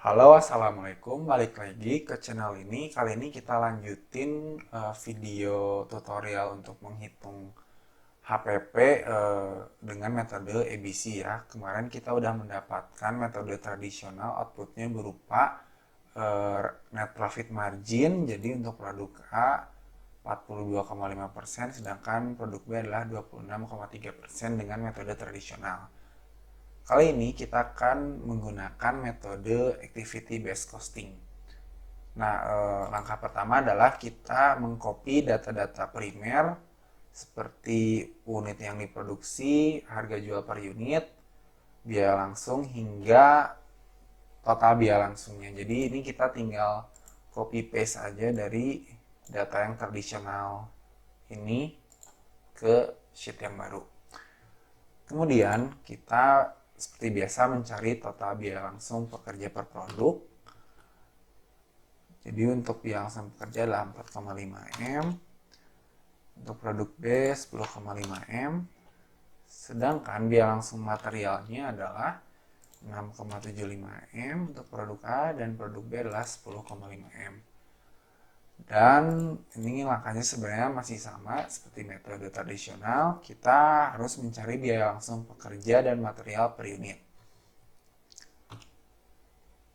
Halo, assalamualaikum. Balik lagi ke channel ini. Kali ini kita lanjutin video tutorial untuk menghitung HPP dengan metode ABC ya. Kemarin kita udah mendapatkan metode tradisional, outputnya berupa net profit margin. Jadi untuk produk A 42,5%, sedangkan produk B adalah 26,3% dengan metode tradisional. Kali ini kita akan menggunakan metode activity based costing. Nah, langkah pertama adalah kita mengcopy data-data primer seperti unit yang diproduksi, harga jual per unit, biaya langsung hingga total biaya langsungnya. Jadi ini kita tinggal copy paste aja dari data yang tradisional ini ke sheet yang baru. Kemudian kita seperti biasa mencari total biaya langsung pekerja per produk. Jadi untuk biaya langsung pekerja adalah 4,5 M. Untuk produk B 10,5 M. Sedangkan biaya langsung materialnya adalah 6,75 M untuk produk A dan produk B adalah 10,5 M. Dan ini langkahnya sebenarnya masih sama seperti metode tradisional. Kita harus mencari biaya langsung pekerja dan material per unit.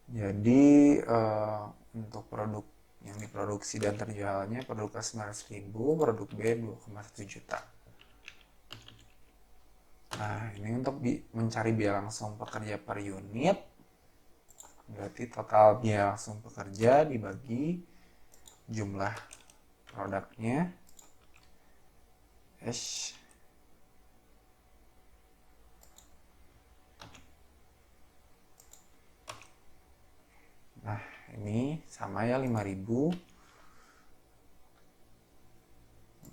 Jadi untuk produk yang diproduksi dan terjualnya produk A 900.000, produk B 2,1 juta. Nah, ini untuk mencari biaya langsung pekerja per unit. Berarti total biaya langsung pekerja dibagi jumlah produknya S. Nah, ini sama ya 5.000.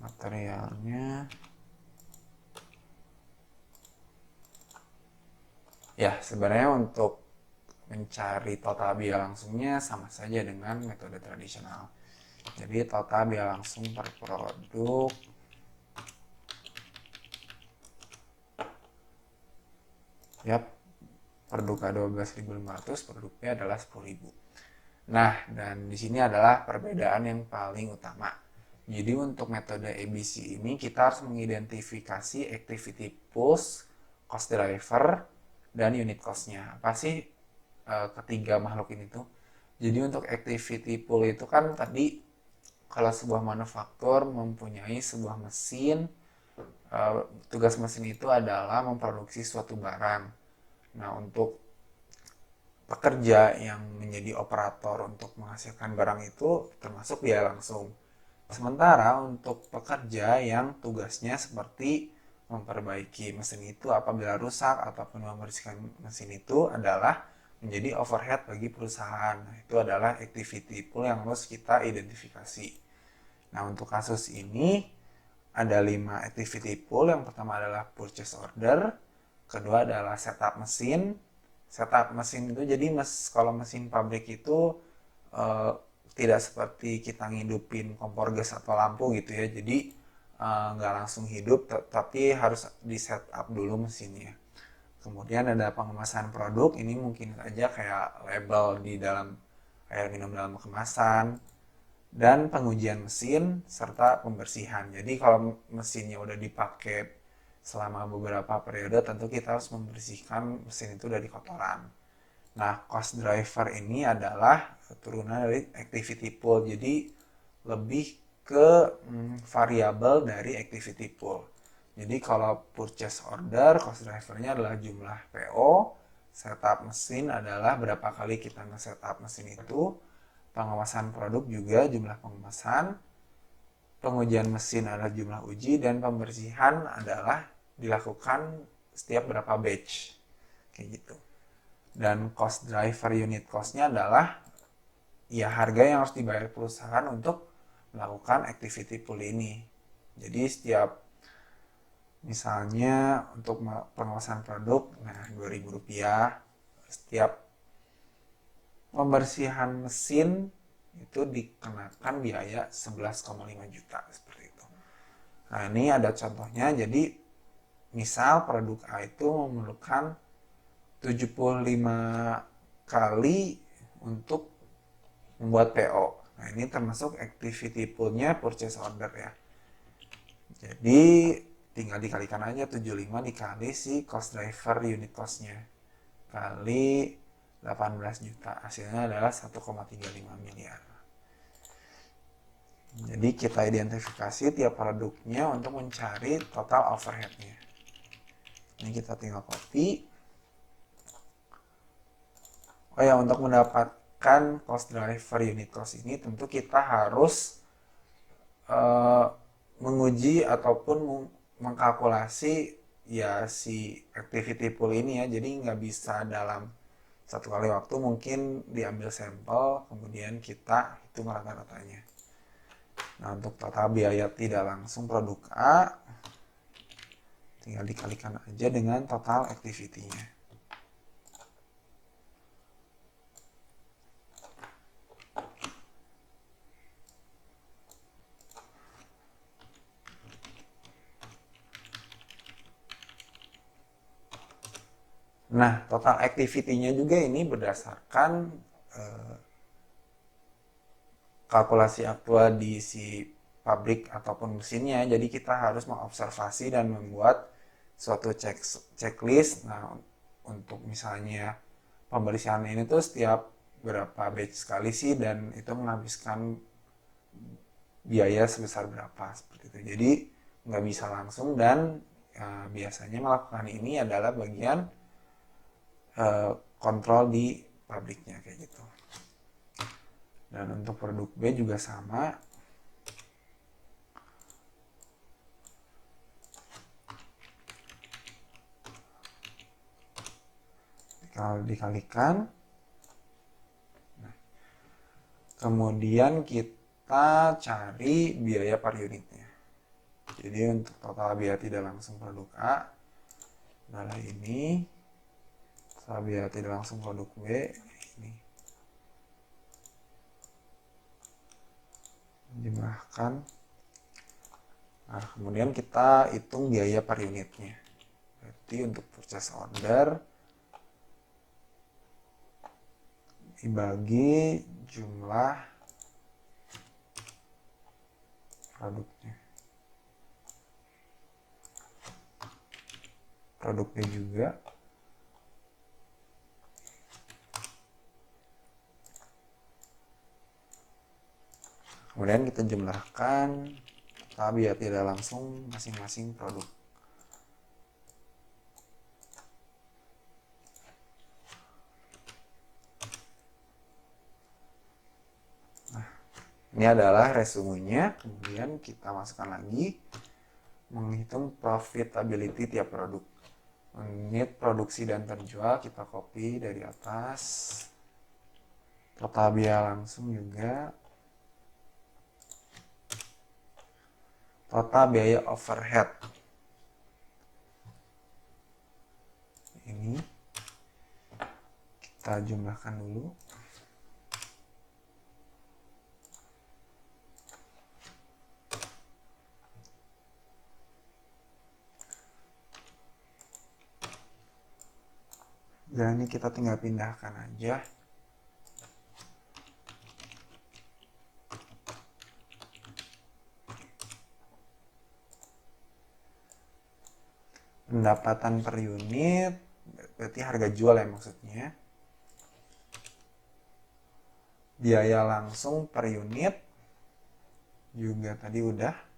Materialnya ya sebenarnya untuk mencari total biaya langsungnya sama saja dengan metode tradisional. Jadi total biaya langsung per produk ya produk A 12.500, produk B adalah 10.000. Nah, dan di sini adalah perbedaan yang paling utama. Jadi untuk metode ABC ini kita harus mengidentifikasi activity pools, cost driver, dan unit cost-nya. Apa sih ketiga makhluk ini tuh? Jadi untuk activity pool itu kan tadi kalau sebuah manufaktur mempunyai sebuah mesin, tugas mesin itu adalah memproduksi suatu barang. Nah, untuk pekerja yang menjadi operator untuk menghasilkan barang itu termasuk biaya langsung. Sementara untuk pekerja yang tugasnya seperti memperbaiki mesin itu apabila rusak ataupun membersihkan mesin itu adalah menjadi overhead bagi perusahaan. Nah, itu adalah activity pool yang harus kita identifikasi. Nah, untuk kasus ini ada 5 activity pool. Yang pertama adalah purchase order, kedua adalah setup mesin. Setup mesin itu jadi kalau mesin pabrik itu uh, tidak seperti kita ngidupin kompor gas atau lampu gitu ya. Jadi nggak langsung hidup, tapi harus di setup dulu mesinnya. Kemudian ada pengemasan produk, ini mungkin saja kayak label di dalam air minum dalam kemasan, dan pengujian mesin serta pembersihan. Jadi kalau mesinnya udah dipakai selama beberapa periode, tentu kita harus membersihkan mesin itu dari kotoran. Nah, cost driver ini adalah turunan dari activity pool. Jadi lebih ke variabel dari activity pool. Jadi kalau purchase order, cost drivernya adalah jumlah PO, setup mesin adalah berapa kali kita nge-setup mesin itu, pengawasan produk juga jumlah pengemasan, pengujian mesin adalah jumlah uji, dan pembersihan adalah dilakukan setiap berapa batch. Kayak gitu. Dan cost driver unit cost-nya adalah ya harga yang harus dibayar perusahaan untuk melakukan activity pool ini. Jadi setiap misalnya untuk pengawasan produk, nah Rp2.000, setiap pembersihan mesin itu dikenakan biaya 11,5 juta seperti itu. Nah, ini ada contohnya. Jadi misal produk A itu memerlukan 75 kali untuk membuat PO. Nah, ini termasuk activity poolnya purchase order ya. Jadi tinggal dikalikan aja 75 dikali si cost driver unit costnya kali 18 juta. Hasilnya adalah 1,35 miliar. Jadi kita identifikasi tiap produknya untuk mencari total overheadnya. Ini kita tinggal copy. Oh ya, untuk mendapatkan cost driver unit cost ini tentu kita harus menguji ataupun mengkalkulasi ya si activity pool ini ya. Jadi nggak bisa dalam satu kali waktu, mungkin diambil sampel kemudian kita hitung rata-ratanya. Nah, untuk total biaya tidak langsung produk A tinggal dikalikan aja dengan total activity-nya. Nah, total activity-nya juga ini berdasarkan kalkulasi aktual di si pabrik ataupun mesinnya. Jadi kita harus mengobservasi dan membuat suatu checklist. Nah, untuk misalnya pembersihan ini tuh setiap berapa batch sekali sih, dan itu menghabiskan biaya sebesar berapa seperti itu. Jadi nggak bisa langsung, dan biasanya melakukan ini adalah bagian kontrol di pabriknya kayak gitu. Dan untuk produk B juga sama. Kalau dikalikan, nah, kemudian kita cari biaya per unitnya. Jadi untuk total biaya tidak langsung produk A adalah ini, total biaya tidak langsung produk B ini. Jumlahkan. Nah, kemudian kita hitung biaya per unitnya. Berarti untuk purchase order dibagi jumlah produknya. Produknya juga. Kemudian kita jumlahkan total biaya tidak langsung masing-masing produk. Nah, ini adalah resumenya. Kemudian kita masukkan lagi menghitung profitability tiap produk. Unit produksi dan terjual kita copy dari atas. Total biaya langsung juga. Total biaya overhead ini kita jumlahkan dulu. Dan ini kita tinggal pindahkan aja. Pendapatan per unit berarti harga jual ya maksudnya. Biaya langsung per unit juga tadi udah.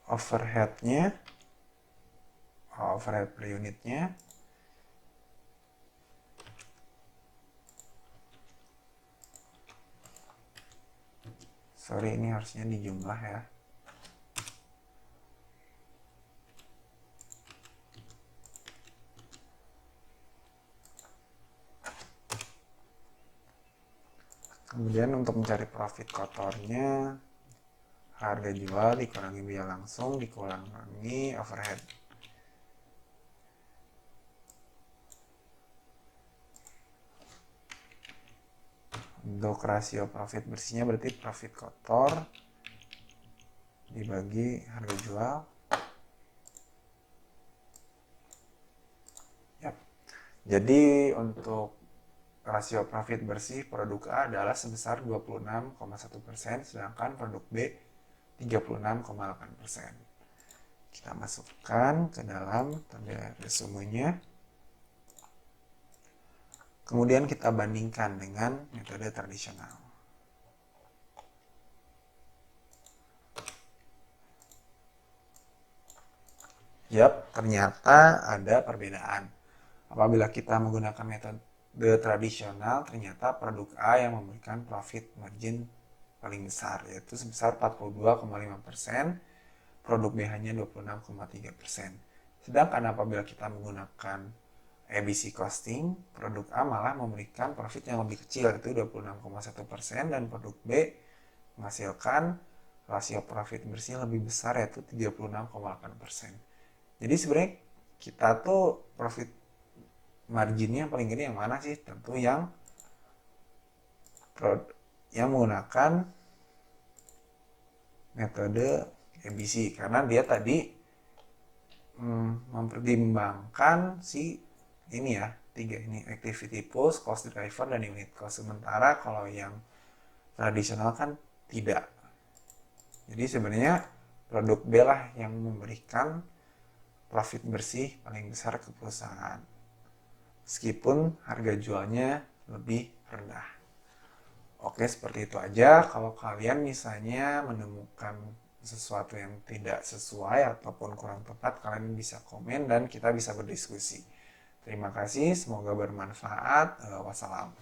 Overheadnya, overhead per unitnya. Sorry, ini harusnya dijumlah ya. Kemudian untuk mencari profit kotornya, harga jual dikurangi biaya langsung dikurangi overhead. Untuk rasio profit bersihnya berarti profit kotor dibagi harga jual. Yap. Jadi untuk rasio profit bersih produk A adalah sebesar 26,1%, sedangkan produk B 36,8%. Kita masukkan ke dalam tabel resumenya. Kemudian kita bandingkan dengan metode tradisional. Yap, ternyata ada perbedaan. Apabila kita menggunakan metode tradisional, ternyata produk A yang memberikan profit margin paling besar, yaitu sebesar 42,5%, produk B hanya 26,3%. Sedangkan apabila kita menggunakan ABC costing, produk A malah memberikan profit yang lebih kecil, yaitu 26,1%, dan produk B menghasilkan rasio profit bersih lebih besar, yaitu 36,8%. Jadi sebenarnya kita tuh profit marginnya yang paling gede yang mana sih? Tentu yang menggunakan metode ABC, karena dia tadi mempertimbangkan si ini ya, tiga ini, activity pulse, cost driver, dan unit cost. Sementara kalau yang tradisional kan tidak. Jadi sebenarnya produk B lah yang memberikan profit bersih paling besar ke perusahaan, meskipun harga jualnya lebih rendah. Oke, seperti itu aja. Kalau kalian misalnya menemukan sesuatu yang tidak sesuai ataupun kurang tepat, kalian bisa komen dan kita bisa berdiskusi. Terima kasih, semoga bermanfaat. Wassalam.